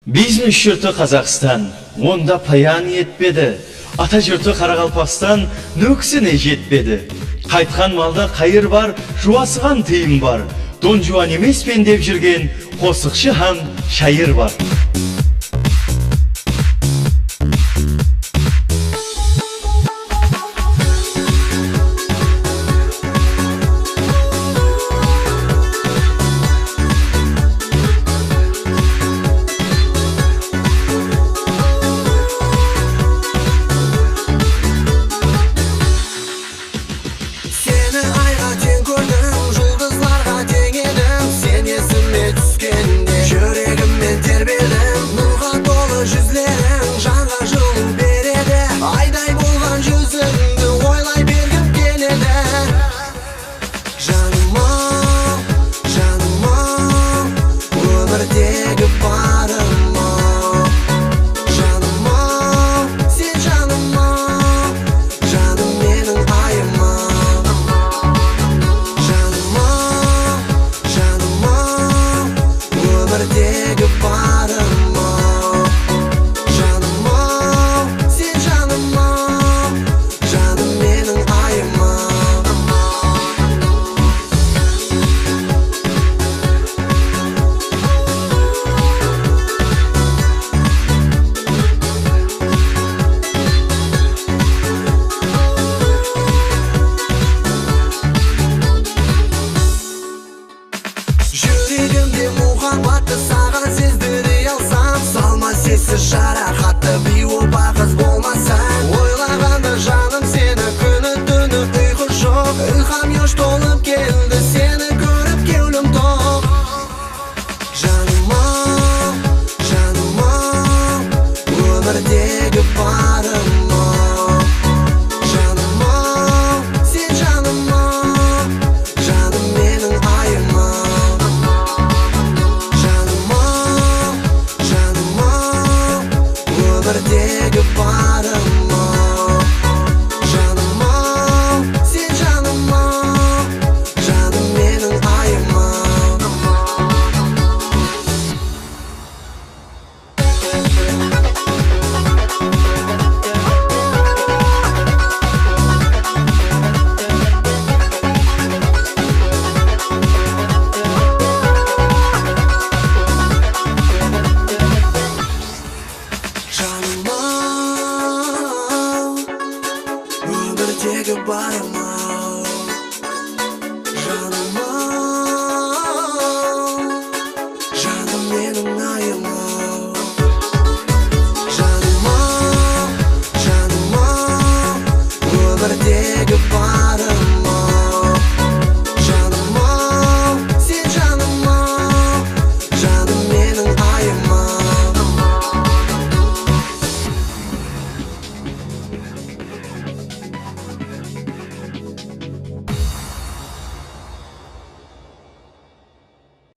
Бизнес жұрты Қазақстан, онда паян етпеді. Ата жұрты Қарақалпақстан нөксіне жетпеді. Қайтқан малда қайыр бар, жуасыған тыйым бар. Дон жуан емеспен деп жүрген қосықшы хан шайыр бар. Жарақатты биопа қыз болмасаң, ойлағанда жаным сені күні түні ұйқы жоқ. Илхам еш толып келді, сені көріп кеулім тоқ. Жаным-ау, жаным-ау, өмірдегі барым-ау. Жаным-ау, сен жаным-ау, жаным менің айым-ау. Жаным-ау, жаным-ау, өмірдегі барым-ау. Жаным-ау, сен жаным-ау, жаным менің айым-ау. Жаным-ау, өмірдегі барым-ау. Жаным-ау, жаным менің айым-ау. Жаным-ау, жаным-ау, өмірдегі барым-ау.